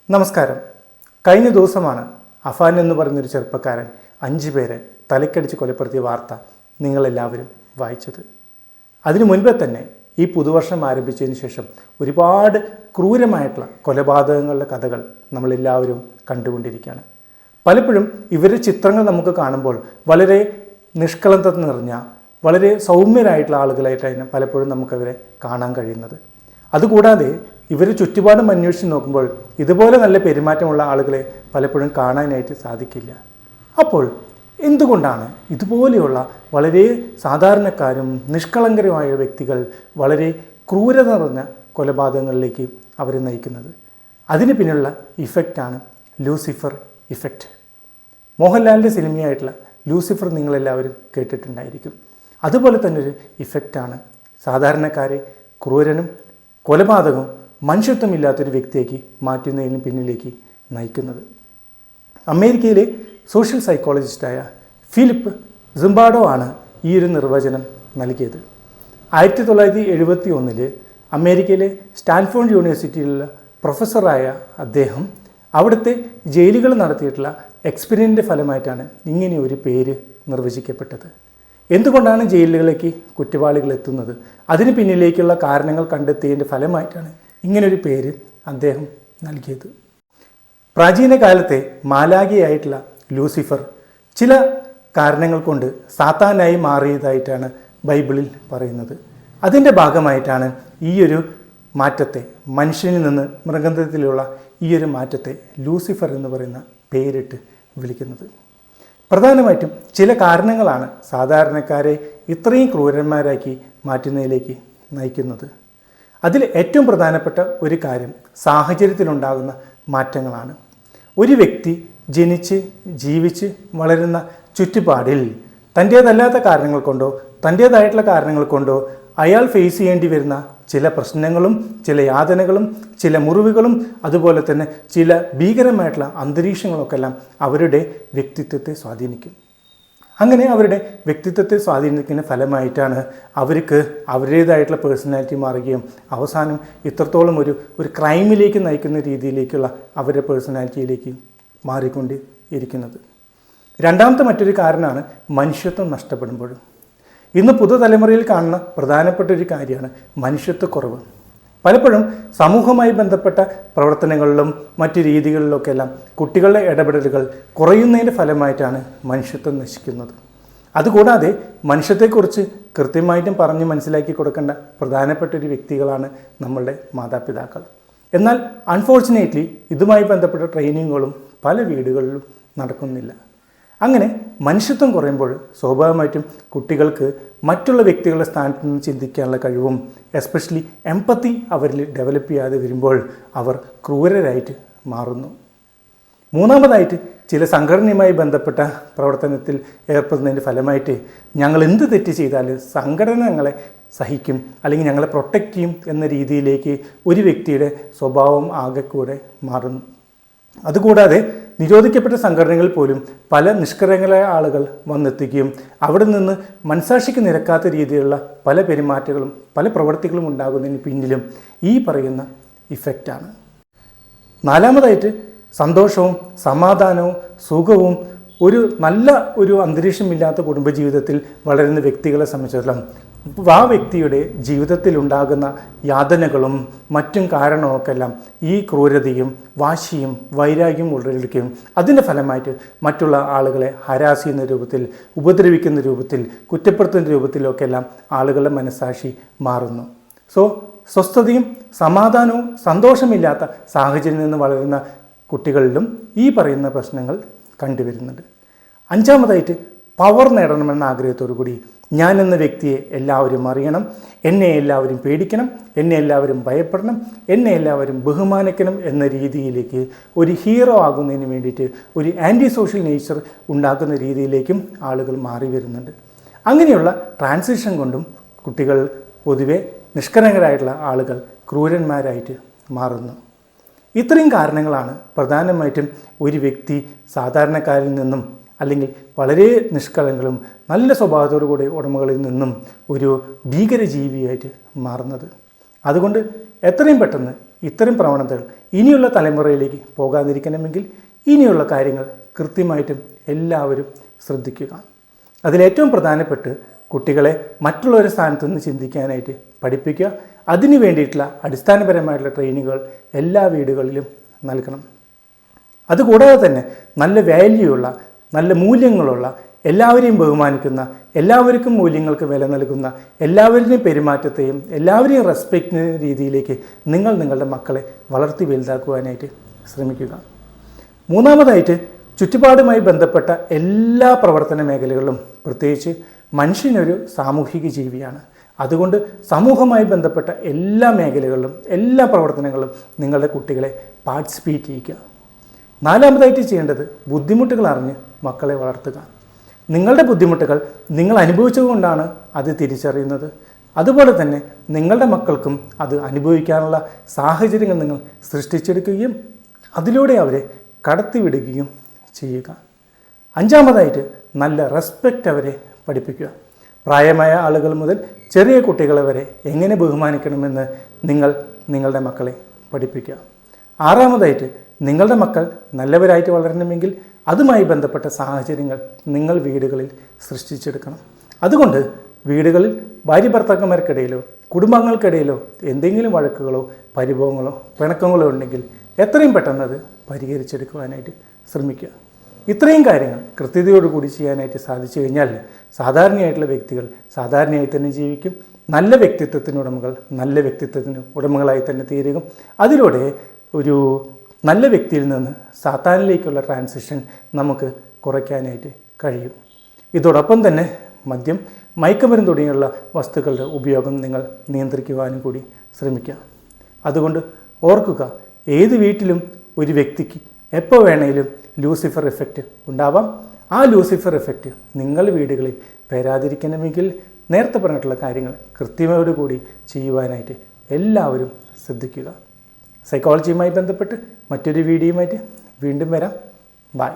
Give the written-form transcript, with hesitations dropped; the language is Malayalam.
നമസ്കാരം. കഴിഞ്ഞ ദിവസമാണ് അഫാൻ എന്ന് പറയുന്നൊരു ചെറുപ്പക്കാരൻ 5 പേരെ തലക്കടിച്ച് കൊലപ്പെടുത്തിയ വാർത്ത നിങ്ങളെല്ലാവരും വായിച്ചത്. അതിനു മുൻപേ തന്നെ ഈ പുതുവർഷം ആരംഭിച്ചതിന് ശേഷം ഒരുപാട് ക്രൂരമായിട്ടുള്ള കൊലപാതകങ്ങളുടെ കഥകൾ നമ്മളെല്ലാവരും കണ്ടുകൊണ്ടിരിക്കുകയാണ്. പലപ്പോഴും ഇവരുടെ ചിത്രങ്ങൾ നമുക്ക് കാണുമ്പോൾ വളരെ നിഷ്കളങ്കത നിറഞ്ഞ വളരെ സൗമ്യരായിട്ടുള്ള ആളുകളായിട്ടാണ് പലപ്പോഴും നമുക്കവരെ കാണാൻ കഴിയുന്നത്. അതുകൂടാതെ ഇവർ ചുറ്റുപാടും അന്വേഷിച്ച് നോക്കുമ്പോൾ ഇതുപോലെ നല്ല പെരുമാറ്റമുള്ള ആളുകളെ പലപ്പോഴും കാണാനായിട്ട് സാധിക്കില്ല. അപ്പോൾ എന്തുകൊണ്ടാണ് ഇതുപോലെയുള്ള വളരെ സാധാരണക്കാരും നിഷ്കളങ്കരുമായ വ്യക്തികൾ വളരെ ക്രൂരത നിറഞ്ഞ കൊലപാതകങ്ങളിലേക്ക് അവരെ നയിക്കുന്നത്? അതിന് പിന്നിലുള്ള ഇഫക്റ്റാണ് ലൂസിഫർ ഇഫക്റ്റ്. മോഹൻലാലിൻ്റെ സിനിമയായിട്ടുള്ള ലൂസിഫർ നിങ്ങളെല്ലാവരും കേട്ടിട്ടുണ്ടായിരിക്കും. അതുപോലെ തന്നെ ഒരു ഇഫക്റ്റാണ് സാധാരണക്കാരെ ക്രൂരനും കൊലപാതകവും മനുഷ്യത്വമില്ലാത്തൊരു വ്യക്തിയേക്ക് മാറ്റുന്നതിന് പിന്നിലേക്ക് നയിക്കുന്നത്. അമേരിക്കയിലെ സോഷ്യൽ സൈക്കോളജിസ്റ്റായ ഫിലിപ്പ് സിംബാർഡോ ആണ് ഈ ഒരു നിർവചനം നൽകിയത്. 1971 അമേരിക്കയിലെ സ്റ്റാൻഫോർഡ് യൂണിവേഴ്സിറ്റിയിലുള്ള പ്രൊഫസറായ അദ്ദേഹം അവിടുത്തെ ജയിലുകൾ നടത്തിയിട്ടുള്ള എക്സ്പെരിമെൻ്റിൻ്റെ ഫലമായിട്ടാണ് ഇങ്ങനെ ഒരു പേര് നിർവചിക്കപ്പെട്ടത്. എന്തുകൊണ്ടാണ് ജയിലുകളിലേക്ക് കുറ്റവാളികൾ എത്തുന്നത്, അതിന് പിന്നിലേക്കുള്ള കാരണങ്ങൾ കണ്ടെത്തിയതിൻ്റെ ഫലമായിട്ടാണ് ഇങ്ങനൊരു പേര് അദ്ദേഹം നൽകിയത്. പ്രാചീന കാലത്തെ മാലാഖയായിട്ടുള്ള ലൂസിഫർ ചില കാരണങ്ങൾ കൊണ്ട് സാത്താനായി മാറിയതായിട്ടാണ് ബൈബിളിൽ പറയുന്നത്. അതിൻ്റെ ഭാഗമായിട്ടാണ് ഈയൊരു മാറ്റത്തെ, മനുഷ്യനിൽ നിന്ന് മൃഗത്തിലുള്ള ഈയൊരു മാറ്റത്തെ ലൂസിഫർ എന്ന് പറയുന്ന പേരിട്ട് വിളിക്കുന്നത്. പ്രധാനമായിട്ടും ചില കാരണങ്ങളാണ് സാധാരണക്കാരെ ഇത്രയും ക്രൂരന്മാരാക്കി മാറ്റുന്നതിലേക്ക് നയിക്കുന്നത്. അതിൽ ഏറ്റവും പ്രധാനപ്പെട്ട ഒരു കാര്യം സാഹചര്യത്തിലുണ്ടാകുന്ന മാറ്റങ്ങളാണ്. ഒരു വ്യക്തി ജനിച്ച് ജീവിച്ച് വളരുന്ന ചുറ്റുപാടിൽ തൻ്റേതല്ലാത്ത കാരണങ്ങൾ കൊണ്ടോ തൻ്റേതായിട്ടുള്ള കാരണങ്ങൾ കൊണ്ടോ അയാൾ ഫേസ് ചെയ്യേണ്ടി വരുന്ന ചില പ്രശ്നങ്ങളും ചില യാതനകളും ചില മുറിവുകളും അതുപോലെ തന്നെ ചില ഭീകരമായിട്ടുള്ള അന്തരീക്ഷങ്ങളൊക്കെ എല്ലാം അവരുടെ വ്യക്തിത്വത്തെ സ്വാധീനിക്കും. അങ്ങനെ അവരുടെ വ്യക്തിത്വത്തെ സ്വാധീനിക്കുന്ന ഫലമായിട്ടാണ് അവർക്ക് അവരുടേതായിട്ടുള്ള പേഴ്സണാലിറ്റി മാറുകയും അവസാനം ഇത്രത്തോളം ഒരു ക്രൈമിലേക്ക് നയിക്കുന്ന രീതിയിലേക്കുള്ള അവരുടെ പേഴ്സണാലിറ്റിയിലേക്ക് മാറിക്കൊണ്ട് ഇരിക്കുന്നത്. രണ്ടാമത്തെ മറ്റൊരു കാരണമാണ് മനുഷ്യത്വം നഷ്ടപ്പെടുമ്പോഴും. ഇന്ന് പുതുതലമുറയിൽ കാണുന്ന പ്രധാനപ്പെട്ട ഒരു കാര്യമാണ് മനുഷ്യത്വക്കുറവ്. പലപ്പോഴും സമൂഹവുമായി ബന്ധപ്പെട്ട പ്രവർത്തനങ്ങളിലും മറ്റു രീതികളിലൊക്കെ എല്ലാം കുട്ടികളുടെ ഇടപെടലുകൾ കുറയുന്നതിൻ്റെ ഫലമായിട്ടാണ് മനുഷ്യത്വം നശിക്കുന്നത്. അതുകൂടാതെ മനുഷ്യത്തെക്കുറിച്ച് കൃത്യമായിട്ടും പറഞ്ഞ് മനസ്സിലാക്കി കൊടുക്കേണ്ട പ്രധാനപ്പെട്ട ഒരു വ്യക്തികളാണ് നമ്മളുടെ മാതാപിതാക്കൾ. എന്നാൽ അൺഫോർച്ചുനേറ്റ്ലി ഇതുമായി ബന്ധപ്പെട്ട ട്രെയിനിങ്ങുകളും പല വീടുകളിലും നടക്കുന്നില്ല. അങ്ങനെ മനുഷ്യത്വം കുറയുമ്പോൾ സ്വാഭാവികമായിട്ടും കുട്ടികൾക്ക് മറ്റുള്ള വ്യക്തികളുടെ സ്ഥാനത്ത് നിന്ന് ചിന്തിക്കാനുള്ള കഴിവും എസ്പെഷ്യലി എംപത്തി അവരിൽ ഡെവലപ്പ് ചെയ്യാതെ വരുമ്പോൾ അവർ ക്രൂരരായിട്ട് മാറുന്നു. മൂന്നാമതായിട്ട് ചില സംഘടനയുമായി ബന്ധപ്പെട്ട പ്രവർത്തനത്തിൽ ഏർപ്പെടുന്നതിൻ്റെ ഫലമായിട്ട് ഞങ്ങൾ എന്ത് തെറ്റ് ചെയ്താലും സംഘടന ഞങ്ങളെ സഹിക്കും അല്ലെങ്കിൽ ഞങ്ങളെ പ്രൊട്ടക്റ്റ് ചെയ്യും എന്ന രീതിയിലേക്ക് ഒരു വ്യക്തിയുടെ സ്വഭാവം ആകെ കൂടെ മാറുന്നു. അതുകൂടാതെ നിരോധിക്കപ്പെട്ട സംഘടനകളിൽ പോലും പല നിഷ്കളങ്കരായ ആളുകൾ വന്നെത്തുകയും അവിടെ നിന്ന് മനസാക്ഷിക്ക് നിരക്കാത്ത രീതിയിലുള്ള പല പെരുമാറ്റങ്ങളും പല പ്രവൃത്തികളും ഉണ്ടാകുന്നതിന് പിന്നിലും ഈ പറയുന്ന ഇഫക്റ്റാണ്. നാലാമതായിട്ട് സന്തോഷവും സമാധാനവും സുഖവും നല്ല അന്തരീക്ഷമില്ലാത്ത കുടുംബജീവിതത്തിൽ വളരുന്ന വ്യക്തികളെ സംബന്ധിച്ചിടത്തോളം ആ വ്യക്തിയുടെ ജീവിതത്തിൽ ഉണ്ടാകുന്ന യാതനകളും മറ്റും കാരണമൊക്കെ എല്ലാം ഈ ക്രൂരതയും വാശിയും വൈരാഗ്യവും ഉടലെടുക്കുകയും അതിൻ്റെ ഫലമായിട്ട് മറ്റുള്ള ആളുകളെ ഹരാസ് ചെയ്യുന്ന രൂപത്തിൽ, ഉപദ്രവിക്കുന്ന രൂപത്തിൽ, കുറ്റപ്പെടുത്തുന്ന രൂപത്തിലൊക്കെ എല്ലാം ആളുകളുടെ മനസ്സാക്ഷി മാറുന്നു. സ്വസ്ഥതയും സമാധാനവും സന്തോഷമില്ലാത്ത സാഹചര്യത്തിൽ നിന്ന് വളരുന്ന കുട്ടികളിലും ഈ പറയുന്ന പ്രശ്നങ്ങൾ കണ്ടുവരുന്നുണ്ട്. അഞ്ചാമതായിട്ട് പവർ നേടണമെന്ന ആഗ്രഹത്തോടു കൂടി ഞാൻ എന്ന വ്യക്തിയെ എല്ലാവരും അറിയണം, എന്നെ എല്ലാവരും പേടിക്കണം, എന്നെ എല്ലാവരും ഭയപ്പെടണം, എന്നെ എല്ലാവരും ബഹുമാനിക്കണം എന്ന രീതിയിലേക്ക് ഒരു ഹീറോ ആകുന്നതിന് വേണ്ടിയിട്ട് ഒരു ആൻറ്റി സോഷ്യൽ നേച്ചർ ഉണ്ടാക്കുന്ന രീതിയിലേക്കും ആളുകൾ മാറി വരുന്നുണ്ട്. അങ്ങനെയുള്ള ട്രാൻസിഷൻ കൊണ്ടും കുട്ടികൾ പൊതുവെ നിഷ്കളങ്കരായിട്ടുള്ള ആളുകൾ ക്രൂരന്മാരായിട്ട് മാറുന്നു. ഇത്രയും കാരണങ്ങളാണ് പ്രധാനമായിട്ടും ഒരു വ്യക്തി സാധാരണക്കാരിൽ നിന്നും അല്ലെങ്കിൽ വളരെ നിഷ്കളങ്കലും നല്ല സ്വഭാവത്തോടു കൂടി ഉടമകളിൽ നിന്നും ഒരു ഭീകരജീവിയായിട്ട് മാറുന്നത്. അതുകൊണ്ട് എത്രയും പെട്ടെന്ന് ഇത്തരം പ്രവണതകൾ ഇനിയുള്ള തലമുറയിലേക്ക് പോകാതിരിക്കണമെങ്കിൽ ഇനിയുള്ള കാര്യങ്ങൾ കൃത്യമായിട്ടും എല്ലാവരും ശ്രദ്ധിക്കുക. അതിലേറ്റവും പ്രധാനപ്പെട്ട് കുട്ടികളെ മറ്റുള്ളവരുടെ സ്ഥാനത്ത് നിന്ന് ചിന്തിക്കാനായിട്ട് പഠിപ്പിക്കുക. അതിനു വേണ്ടിയിട്ടുള്ള അടിസ്ഥാനപരമായിട്ടുള്ള ട്രെയിനിങ്ങുകൾ എല്ലാ വീടുകളിലും നൽകണം. അതുകൂടാതെ തന്നെ നല്ല വാല്യൂയുള്ള, നല്ല മൂല്യങ്ങളുള്ള, എല്ലാവരെയും ബഹുമാനിക്കുന്ന, എല്ലാവർക്കും മൂല്യങ്ങൾക്ക് വില നൽകുന്ന, എല്ലാവരുടെയും പെരുമാറ്റത്തെയും എല്ലാവരെയും റെസ്പെക്റ്റ് ചെയ്യുന്ന രീതിയിലേക്ക് നിങ്ങളുടെ മക്കളെ വളർത്തി വലുതാക്കുവാനായിട്ട് ശ്രമിക്കുക. മൂന്നാമതായിട്ട് ചുറ്റുപാടുമായി ബന്ധപ്പെട്ട എല്ലാ പ്രവർത്തന മേഖലകളിലും, പ്രത്യേകിച്ച് മനുഷ്യനൊരു സാമൂഹിക ജീവിയാണ്. അതുകൊണ്ട് സമൂഹവുമായി ബന്ധപ്പെട്ട എല്ലാ മേഖലകളിലും എല്ലാ പ്രവർത്തനങ്ങളും നിങ്ങളുടെ കുട്ടികളെ പാർട്ടിസിപ്പേറ്റ് ചെയ്യിക്കുക. നാലാമതായിട്ട് ചെയ്യേണ്ടത് ബുദ്ധിമുട്ടുകൾ അറിഞ്ഞ് മക്കളെ വളർത്തുക. നിങ്ങളുടെ ബുദ്ധിമുട്ടുകൾ നിങ്ങൾ അനുഭവിച്ചതുകൊണ്ടാണ് അത് തിരിച്ചറിയുന്നത്. അതുപോലെ തന്നെ നിങ്ങളുടെ മക്കൾക്കും അത് അനുഭവിക്കാനുള്ള സാഹചര്യങ്ങൾ നിങ്ങൾ സൃഷ്ടിച്ചെടുക്കുകയും അതിലൂടെ അവരെ കടത്തിവിടുകയും ചെയ്യുക. അഞ്ചാമതായിട്ട് നല്ല റെസ്പെക്റ്റ് അവരെ പഠിപ്പിക്കുക. പ്രായമായ ആളുകൾ മുതൽ ചെറിയ കുട്ടികളെ വരെ എങ്ങനെ ബഹുമാനിക്കണമെന്ന് നിങ്ങളുടെ മക്കളെ പഠിപ്പിക്കുക. ആറാമതായിട്ട് നിങ്ങളുടെ മക്കൾ നല്ലവരായിട്ട് വളരണമെങ്കിൽ അതുമായി ബന്ധപ്പെട്ട സാഹചര്യങ്ങൾ നിങ്ങൾ വീടുകളിൽ സൃഷ്ടിച്ചെടുക്കണം. അതുകൊണ്ട് വീടുകളിൽ ഭാര്യ ഭർത്താക്കന്മാർക്കിടയിലോ കുടുംബാംഗങ്ങൾക്കിടയിലോ എന്തെങ്കിലും വഴക്കുകളോ പരിഭവങ്ങളോ പിണക്കങ്ങളോ ഉണ്ടെങ്കിൽ എത്രയും പെട്ടെന്ന് അത് പരിഹരിച്ചെടുക്കുവാനായിട്ട് ശ്രമിക്കുക. ഇത്രയും കാര്യങ്ങൾ കൃത്യതയോടുകൂടി ചെയ്യാനായിട്ട് സാധിച്ചു കഴിഞ്ഞാൽ സാധാരണയായിട്ടുള്ള വ്യക്തികൾ സാധാരണയായി തന്നെ ജീവിക്കും. നല്ല വ്യക്തിത്വത്തിന് ഉടമകൾ നല്ല വ്യക്തിത്വത്തിന് ഉടമകളായി തന്നെ തീരുക. അതിലൂടെ ഒരു നല്ല വ്യക്തിയിൽ നിന്ന് സാത്താനിലേക്കുള്ള ട്രാൻസിഷൻ നമുക്ക് കുറയ്ക്കാനായിട്ട് കഴിയും. ഇതോടൊപ്പം തന്നെ മദ്യം, മയക്കുമരുന്ന് തുടങ്ങിയുള്ള വസ്തുക്കളുടെ ഉപയോഗം നിങ്ങൾ നിയന്ത്രിക്കുവാനും കൂടി ശ്രമിക്കുക. അതുകൊണ്ട് ഓർക്കുക, ഏത് വീട്ടിലും ഒരു വ്യക്തിക്ക് എപ്പോൾ വേണമെങ്കിലും ലൂസിഫർ എഫക്റ്റ് ഉണ്ടാവാം. ആ ലൂസിഫർ എഫക്റ്റ് നിങ്ങൾ വീടുകളിൽ വരാതിരിക്കണമെങ്കിൽ നേരത്തെ പറഞ്ഞിട്ടുള്ള കാര്യങ്ങൾ കൃത്യതയോടുകൂടി ചെയ്യുവാനായിട്ട് എല്ലാവരും ശ്രദ്ധിക്കുക. സൈക്കോളജിയുമായി ബന്ധപ്പെട്ട് മറ്റൊരു വീഡിയോയുമായിട്ട് വീണ്ടും വരാം. ബൈ.